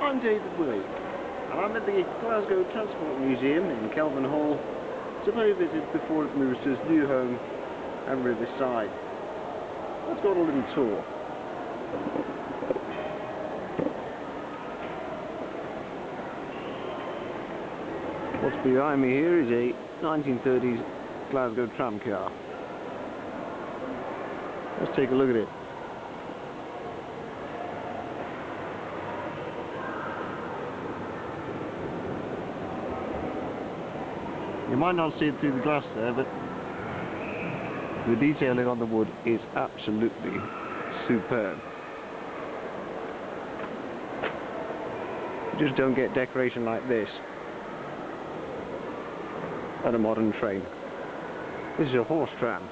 I'm David Willey, and I'm at the Glasgow Transport Museum in Kelvinhall to pay a visit before it moves to its new home at Riverside. Let's go on a little tour. What's behind me here is a 1930s Glasgow tram car. Let's take a look at it. You might not see it through the glass there, but the detailing on the wood is absolutely superb. You just don't get decoration like this at a modern train. This is a horse tram.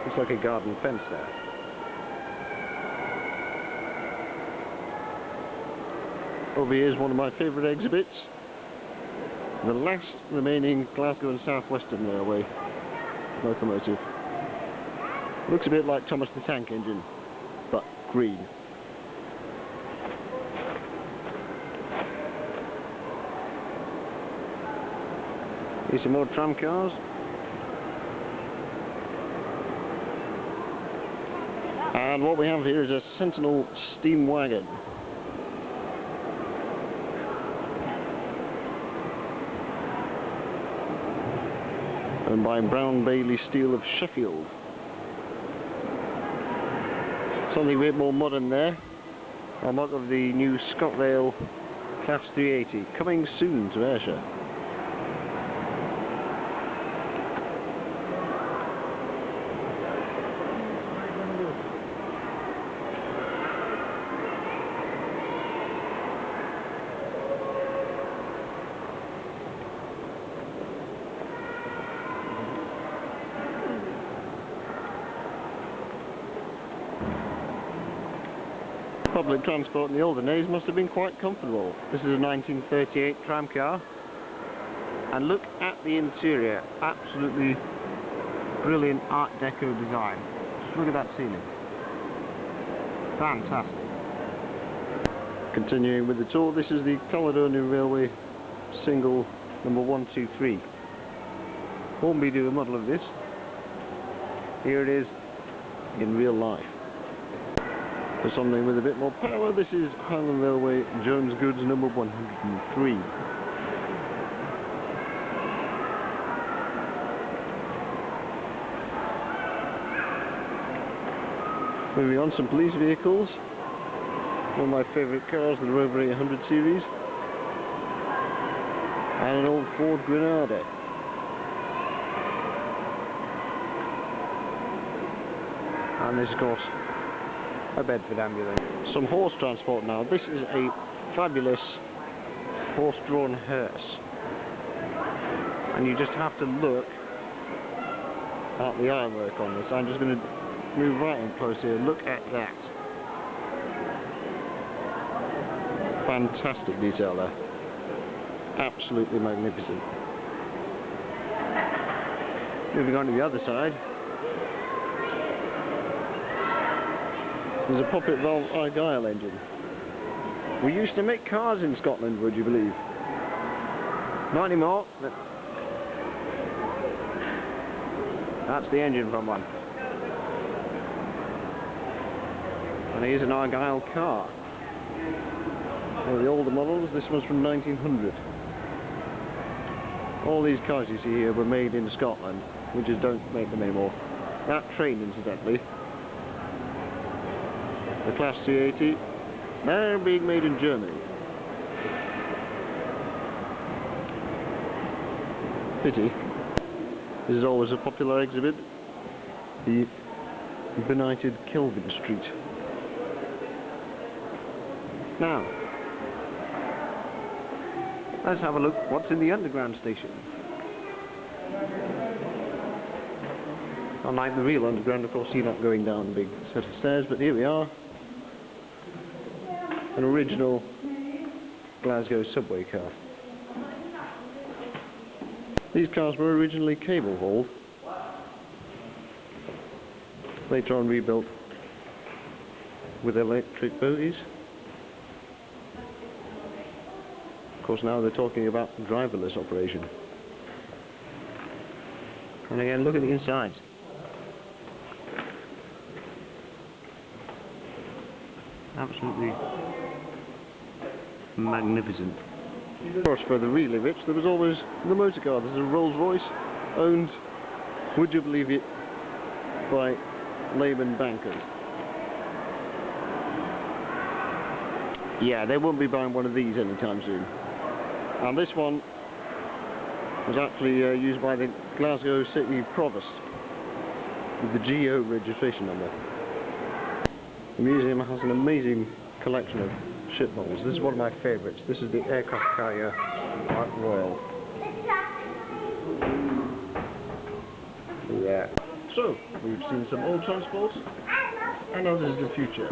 Looks like a garden fence there. Over here is one of my favourite exhibits. The last remaining Glasgow and South Western Railway locomotive. Looks a bit like Thomas the Tank Engine, but green. Here's some more tram cars. And what we have here is a Sentinel steam wagon. Owned by Brown Bailey Steel of Sheffield. Something a bit more modern there. A mock of the new ScotRail Class 380, coming soon to Ayrshire. Public transport in the olden days must have been quite comfortable. This is a 1938 tram car, and look at the interior. Absolutely brilliant Art Deco design. Just look at that ceiling. Fantastic. Continuing with the tour, this is the Caledonia Railway single number 123. Won't be do a model of this. Here it is in real life. For something with a bit more power, this is Highland Railway Jones Goods number 103. Moving on, some police vehicles. One of my favourite cars, the Rover 800 series. And an old Ford Granada. And this, of course, a Bedford ambulance. Some horse transport now. This is a fabulous horse-drawn hearse, and you just have to look at the ironwork on this. I'm just going to move right in close here. Look at that. Fantastic detail there. Absolutely magnificent. Moving on to the other side. There's a poppet valve Argyll engine. We used to make cars in Scotland, would you believe? Not anymore, but that's the engine from one. And here's an Argyll car. One of the older models, this one's from 1900. All these cars you see here were made in Scotland. We just don't make them anymore. That train, incidentally, the Class 380, they're being made in Germany. Pity. This is always a popular exhibit. The benighted Kelvin Street. Now, let's have a look what's in the underground station. Unlike the real underground, of course, you're not going down a big set of stairs, but here we are. An original Glasgow subway car. These cars were originally cable hauled, later on rebuilt with electric bogies. Of course, now they're talking about driverless operation. And again, look at the inside. Absolutely magnificent. Of course, for the really rich, there was always the motor car. There's a Rolls Royce, owned, would you believe it, by Labour bankers. Yeah, they won't be buying one of these anytime soon. And this one was actually used by the Glasgow City Provost with the GO registration number. The museum has an amazing collection of shipmolds. This is one of my favourites. This is the aircraft carrier Park Royal. Yeah. So, we've seen some old transports, and now this is the future.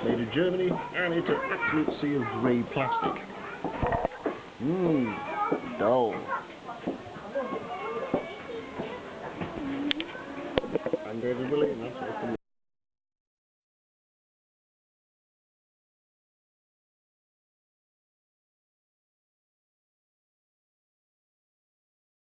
Made in Germany, and it's an absolute sea of grey plastic. Dull. I'm David Willie, and that's all from